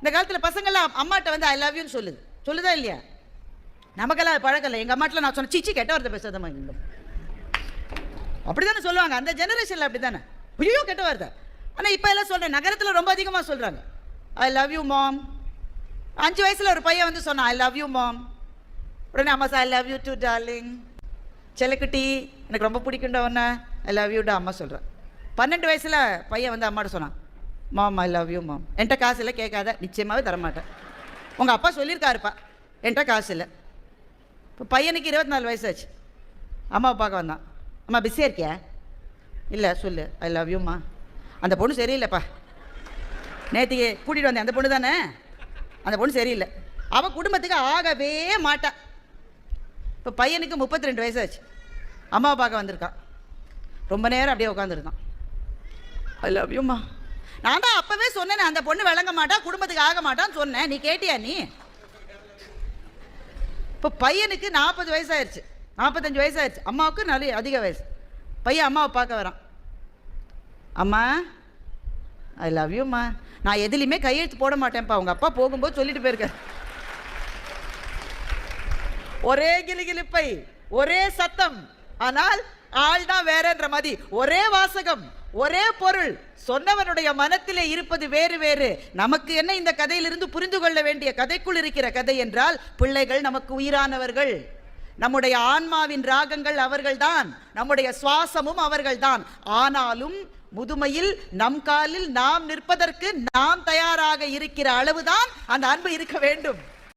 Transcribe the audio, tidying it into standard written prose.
இந்த காலத்தில் பசங்கள்லாம் அம்மாட்ட வந்து ஐ லவ் யூன்னு சொல்லுதா இல்லையா? நமக்கெல்லாம் பழக்கம் இல்லை. எங்கள் அம்மாட்டில் நான் சொன்ன சிச்சி கெட்ட வார்த்தை பேசாதம்மா இங்கே அப்படி தானே சொல்லுவாங்க. அந்த ஜெனரேஷனில் அப்படி தானே, ஐயோ கெட்ட வார்த்தை. ஆனால் இப்போ எல்லாம் சொல்கிறேன், நகரத்தில் ரொம்ப அதிகமாக சொல்கிறாங்க ஐ லவ் யூ மாம். 5 வயசில் ஒரு பையன் வந்து சொன்னான் ஐ லவ் யூ மாம். உடனே அம்மா sir I love you too darling, செல்லக்குட்டி எனக்கு ரொம்ப பிடிக்குண்டா ஒன்று ஐ லவ் யூடா அம்மா சொல்கிறேன். 12 வயசில் பையன் வந்து அம்மாட்ட சொன்னான் மாம் ஐ லவ் யூ மாம். என்கிட்ட காசு இல்லை, கேட்காத, நிச்சயமாகவே தரமாட்டேன். உங்கள் அப்பா சொல்லியிருக்காருப்பா, என்கிட்ட காசு இல்லை. இப்போ பையனுக்கு 24 வயசாச்சு. அம்மாவை பார்க்க வந்தான். அம்மா பிஸியாக இருக்கியா? இல்லை சொல்லு ஐ லவ் யூம்மா. அந்த பொண்ணு சரியில்லைப்பா, நேற்றுக்கு கூட்டிகிட்டு வந்தேன், அந்த பொண்ணு தானே, அந்த பொண்ணு சரியில்லை, அவன் குடும்பத்துக்கு ஆகவே மாட்டான். இப்போ பையனுக்கு 32 வயசாச்சு. அம்மாவை பார்க்க வந்திருக்கான். ரொம்ப நேரம் அப்படியே உட்காந்துருந்தான். ஐ லவ் யூம்மா. நான் தான் அப்போவே சொன்னேன் அந்த பொண்ணு விளங்க மாட்டா, குடும்பத்துக்கு ஆக மாட்டான்னு சொன்னேன். நீ கேட்டியா? நீ இப்போ பையனுக்கு 40 வயசாயிருச்சு, 45 வயசாயிருச்சு. அம்மாவுக்கு நிறைய அதிக வயசு. பையன் அம்மாவை பார்க்க வரான். அம்மா ஐ லவ் யூம்மா. நான் எதுலையுமே கையெழுத்து போட மாட்டேன்ப்பா, உங்கள் அப்பா போகும்போது சொல்லிட்டு போயிருக்கார். ஒரே கிளிகிளிப்பை, ஒரே சத்தம், ஆனால் ஆள் தான் வேறன்ற மாதிரி. ஒரே வாசகம், ஒரே பொருள், சொன்னவனுடைய மனத்திலே இருப்பது வேறு வேறு. நமக்கு என்ன இந்த கதையிலிருந்து புரிந்து கொள்ள வேண்டிய கதைக்குள் இருக்கிற கதை என்றால், பிள்ளைகள் நமக்கு உயிரானவர்கள், நம்முடைய ஆன்மாவின் ராகங்கள் அவர்கள்தான், நம்முடைய சுவாசமும் அவர்கள்தான். ஆனாலும் முதுமையில் நம் காலில் நாம் நிற்பதற்கு நாம் தயாராக இருக்கிற அளவுதான் அந்த அன்பு இருக்க வேண்டும்.